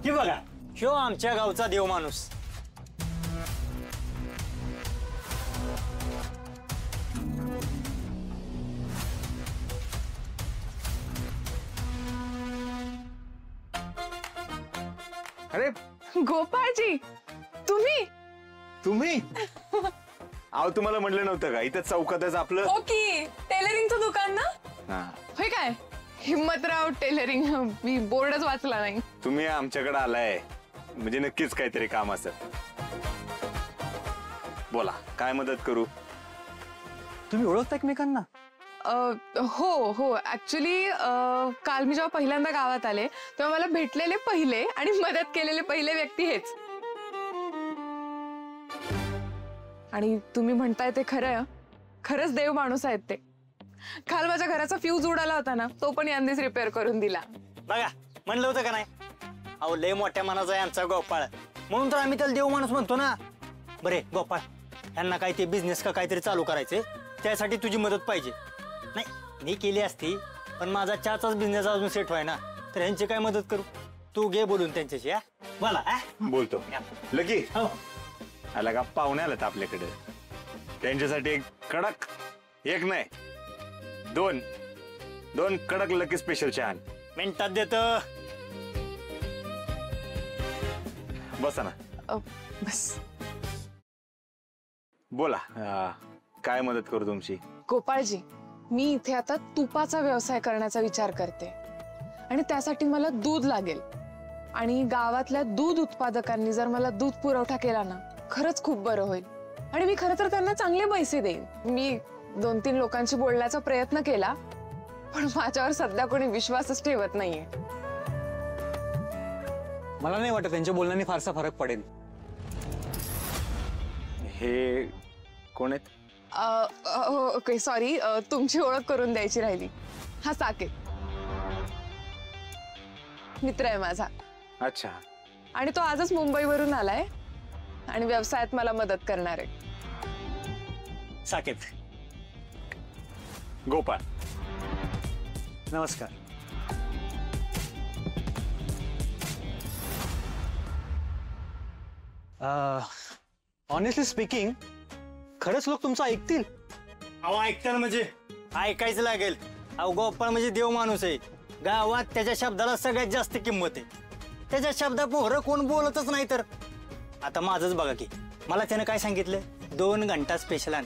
हे बघा, ह्यो आमच्या गावचा देव माणूस. अरे गोपाळजी, तुम्ही तुम्ही अहो तुम्हाला म्हटलं नव्हतं का इथं चौकातच आपलं. ओके, टेलरिंगचं दुकान ना? हा, होय काय? हिम्मतराव टेलरिंग, मी बोर्डच वाचला नाही. तुम्ही आमच्याकडे आलाय म्हणजे नक्कीच काहीतरी काम असेल. बोला काय मदत करू. तुम्ही ओळखता एकमेकांना? हो हो, ऍक्च्युली काल मी जेव्हा पहिल्यांदा गावात आले तेव्हा मला भेटलेले पहिले आणि मदत केलेले पहिले व्यक्ती हेच. आणि तुम्ही म्हणताय ते खरं, खरंच देव माणूस आहेत ते. काल माझ्या घराचा फ्यूज उडाला होता ना, तो पण यांनीच रिपेअर करून दिला. बघा, म्हणलं होतं का नाही? अहो लय मोठ्या मनाचा आहे आमचा गोपाळ, म्हणून तर आम्ही त्याला देव माणूस म्हणतो ना. बरे गोपाळ, यांना काय ते बिझनेस का काहीतरी चालू करायचे, त्यासाठी तुझी मदत पाहिजे. नाही मी केली असती, पण माझा चहाचाच बिझनेस अजून सेट व्हाय ना, तर ह्यांची काय मदत करू. तू घे बोलून त्यांच्याशी. बोला. बोलतो लकी. हो. आला का पाहुणे आलात आपल्याकडे, त्यांच्यासाठी एक कडक, एक नाही दोन दोन कडक लकी स्पेशल चहा. मिनिटात देतो. बसा ना. बस. बोला काय मदत करू तुमची. गोपाळजी, मी इथे आता तुपाचा व्यवसाय करण्याचा विचार करते आणि त्यासाठी मला दूध लागेल. आणि गावातल्या दूध उत्पादकांनी जर मला दूध पुरवठा केला ना, खरंच खूप बरं होईल. आणि मी खरं तर त्यांना चांगले पैसे देईन. मी 2-3 लोकांशी बोलण्याचा प्रयत्न केला, पण माझ्यावर सध्या कोणी विश्वासच ठेवत नाहीये. मला नाही वाटत त्यांच्या बोलण्याने फारसा फरक पडेल. हे कोण आहेत? ओके सॉरी, तुमची ओळख करून द्यायची राहिली. हा साकेत मित्र आहे माझा. अच्छा. आणि तो आजच मुंबईवरून आलाय आणि व्यवसायात मला मदत करणार आहे. साकेत. गोपाळ. नमस्कार. ऑनेस्टली स्पीकिंग, खरंच लोक तुमचं ऐकतील? अहो ऐकताल म्हणजे ऐकायचं लागेल. अहो गोपाळ म्हणजे देव माणूस आहे. गावात त्याच्या शब्दाला सगळ्यात जास्त किंमत आहे. त्याच्या शब्दा पोहरं कोण बोलतच नाही. तर आता माझंच बघा की, मला त्यानं काय सांगितलं, 2 घंटा स्पेशल आण.